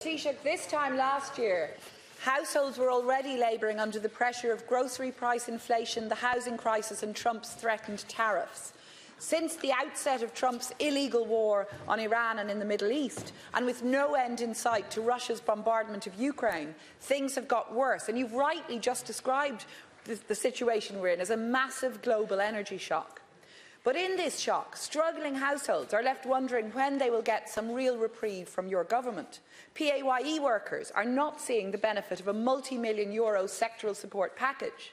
Taoiseach, this time last year, households were already labouring under the pressure of grocery price inflation, the housing crisis and Trump's threatened tariffs. Since the outset of Trump's illegal war on Iran and in the Middle East, and with no end in sight to Russia's bombardment of Ukraine, things have got worse. And you've rightly just described the situation we're in as a massive global energy shock. But in this shock, struggling households are left wondering when they will get some real reprieve from your government. PAYE workers are not seeing the benefit of a multi-million euro sectoral support package.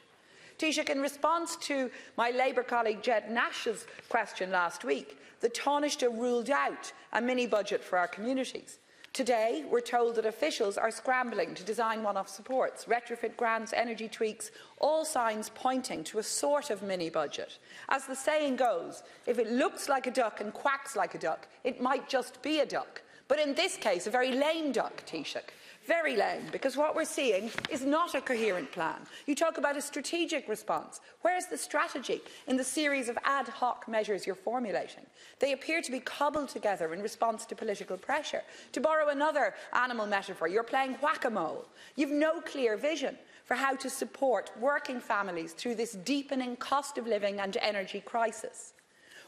Taoiseach, in response to my Labour colleague Jed Nash's question last week, the Taoiseach ruled out a mini-budget for our communities. Today, we're told that officials are scrambling to design one-off supports, retrofit grants, energy tweaks, all signs pointing to a sort of mini-budget. As the saying goes, if it looks like a duck and quacks like a duck, it might just be a duck. But in this case, a very lame duck, Taoiseach. Very lame, because what we're seeing is not a coherent plan. You talk about a strategic response. Where's the strategy in the series of ad hoc measures you're formulating? They appear to be cobbled together in response to political pressure. To borrow another animal metaphor, you're playing whack-a-mole. You've no clear vision for how to support working families through this deepening cost of living and energy crisis.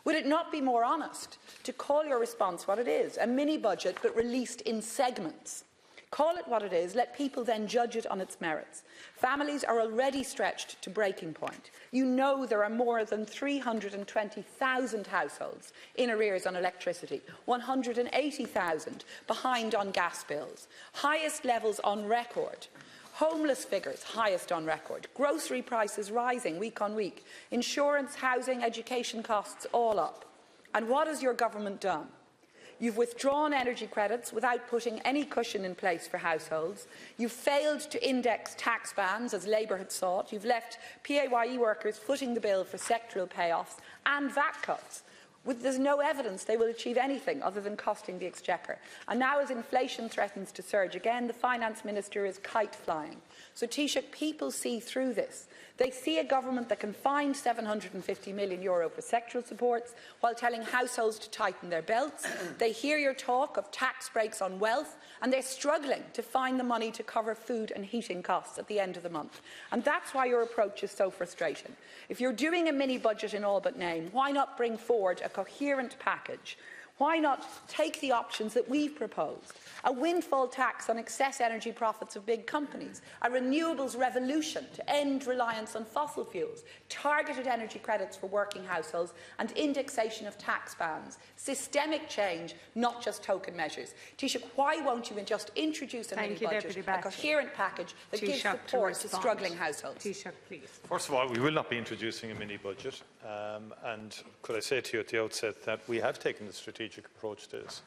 Would it not be more honest to call your response what it is, a mini-budget but released in segments? Call it what it is, let people then judge it on its merits. Families are already stretched to breaking point. You know there are more than 320,000 households in arrears on electricity, 180,000 behind on gas bills, highest levels on record. Homeless figures, highest on record. Grocery prices rising week on week. Insurance, housing, education costs all up. And what has your government done? You've withdrawn energy credits without putting any cushion in place for households. You've failed to index tax bans, as Labour had sought. You've left PAYE workers footing the bill for sectoral payoffs and VAT cuts. There's no evidence they will achieve anything other than costing the exchequer. And now, as inflation threatens to surge again, the Finance Minister is kite-flying. So, Taoiseach, people see through this. They see a government that can find €750 million for sectoral supports while telling households to tighten their belts. They hear your talk of tax breaks on wealth, and they're struggling to find the money to cover food and heating costs at the end of the month. And that's why your approach is so frustrating. If you're doing a mini-budget in all but name, why not bring forward a coherent package? Why not take the options that we've proposed? A windfall tax on excess energy profits of big companies, a renewables revolution to end reliance on fossil fuels, targeted energy credits for working households and indexation of tax bans. Systemic change, not just token measures. Taoiseach, why won't you just introduce a mini-budget, a coherent package that gives support to struggling households? Taoiseach, please. First of all, we will not be introducing a mini-budget. And could I say to you at the outset that we have taken the strategic approach to this.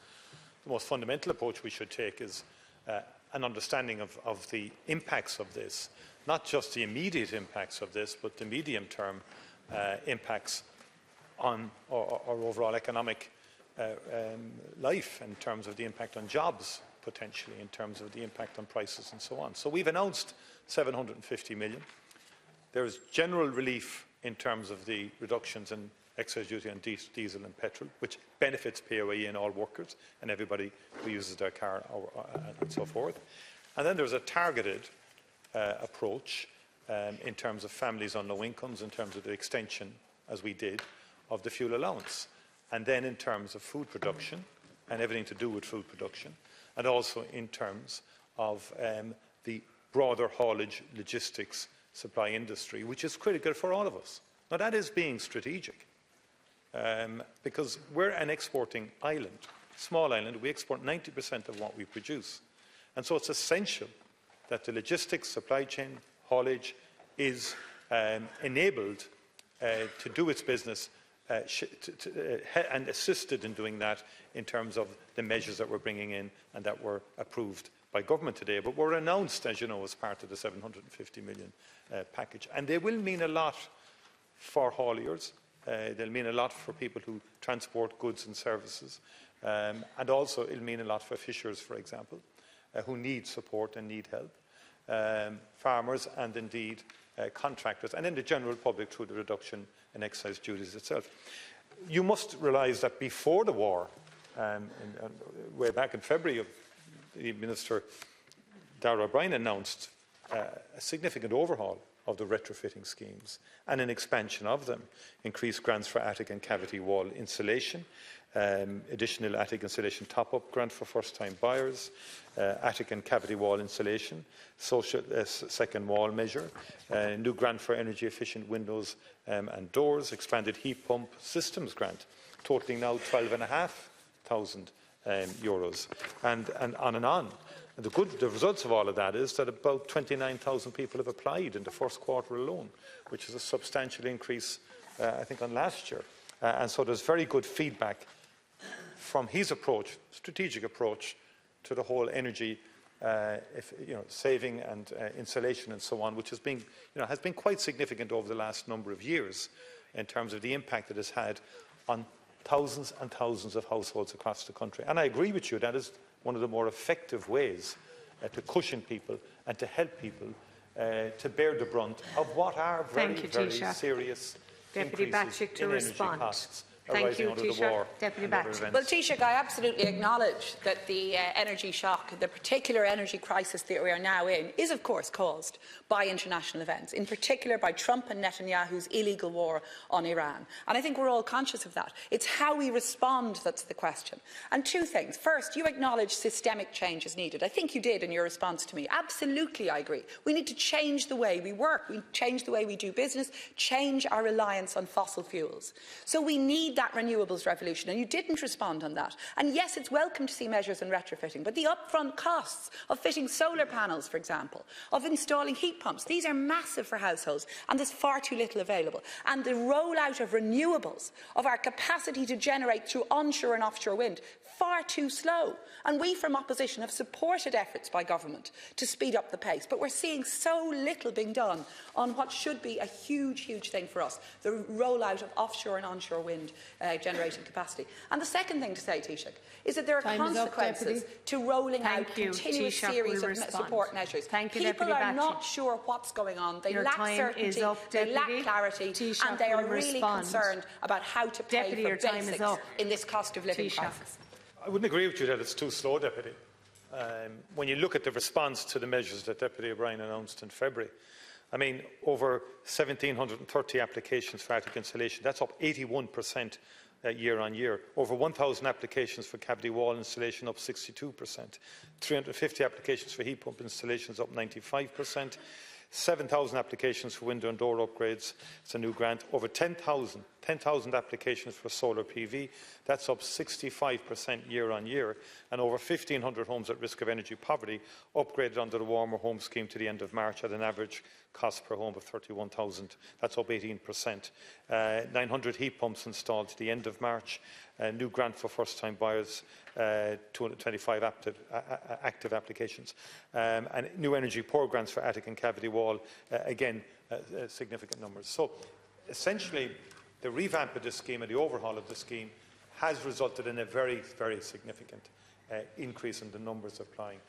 The most fundamental approach we should take is an understanding of the impacts of this, not just the immediate impacts of this, but the medium-term impacts on our overall economic life, in terms of the impact on jobs, potentially, in terms of the impact on prices and so on. So we've announced $750 million. There is general relief in terms of the reductions in excise duty on diesel and petrol, which benefits PAYE and all workers and everybody who uses their car and so forth. And then there's a targeted approach in terms of families on low incomes, in terms of the extension, as we did, of the fuel allowance. And then in terms of food production and everything to do with food production, and also in terms of the broader haulage logistics supply industry, which is critical for all of us. Now, that is being strategic. Because we're an exporting island, small island, we export 90% of what we produce. And so it's essential that the logistics, supply chain, haulage is enabled to do its business and assisted in doing that in terms of the measures that we're bringing in and that were approved by government today, but were announced, as you know, as part of the $750 million package. And they will mean a lot for hauliers. They'll mean a lot for people who transport goods and services, and also it'll mean a lot for fishers, for example, who need support and need help, farmers and indeed contractors, and then the general public through the reduction in excise duties itself. You must realise that before the war, way back in February of the Minister Dáil O'Brien announced a significant overhaul of the retrofitting schemes and an expansion of them, increased grants for attic and cavity wall insulation, additional attic insulation top-up grant for first-time buyers, attic and cavity wall insulation, social second wall measure, new grant for energy-efficient windows and doors, expanded heat pump systems grant, totalling now €12,500, and on and on. And the results of all of that is that about 29,000 people have applied in the first quarter alone, which is a substantial increase, I think, on last year. And so there's very good feedback from his approach, strategic approach, to the whole energy saving and insulation and so on, which has been quite significant over the last number of years in terms of the impact it has had on thousands and thousands of households across the country. And I agree with you, that is one of the more effective ways to cushion people and to help people to bear the brunt of what are very serious Deputy increases Bacik to in respond. energy costs. Thank you, Taoiseach. Deputy Bacik. Well, Taoiseach, I absolutely acknowledge that the energy shock, the particular energy crisis that we are now in, is of course caused by international events, in particular by Trump and Netanyahu's illegal war on Iran. And I think we're all conscious of that. It's how we respond that's the question. And two things. First, you acknowledge systemic change is needed. I think you did in your response to me. Absolutely, I agree. We need to change the way we work, we change the way we do business, change our reliance on fossil fuels. So we need that renewables revolution, and you didn't respond on that. And yes, it's welcome to see measures in retrofitting, but the upfront costs of fitting solar panels, for example, of installing heat pumps, these are massive for households, and there's far too little available. And the rollout of renewables, of our capacity to generate through onshore and offshore wind, far too slow. And we from opposition have supported efforts by government to speed up the pace, but we're seeing so little being done on what should be a huge, huge thing for us, the rollout of offshore and onshore wind generating capacity. And the second thing to say, Taoiseach, is that there are consequences to rolling out continuous series of support measures. People are not sure what's going on, they lack certainty, they lack clarity, and they are really concerned about how to pay for basics in this cost of living crisis. I wouldn't agree with you that it's too slow, Deputy. When you look at the response to the measures that Deputy O'Brien announced in February, I mean, over 1,730 applications for attic insulation. That's up 81% year on year. Over 1,000 applications for cavity wall insulation, up 62%. 350 applications for heat pump installations, up 95%. 7,000 applications for window and door upgrades. It's a new grant. Over 10,000 applications for solar PV. That's up 65% year on year. And over 1,500 homes at risk of energy poverty upgraded under the Warmer Home Scheme to the end of March at an average cost per home of $31,000. That's up 18%. 900 heat pumps installed to the end of March. A new grant for first-time buyers, 225 active applications. And new energy poor grants for attic and cavity wall, again, significant numbers. So, essentially, the revamp of this scheme and the overhaul of the scheme has resulted in a very, very significant increase in the numbers applying.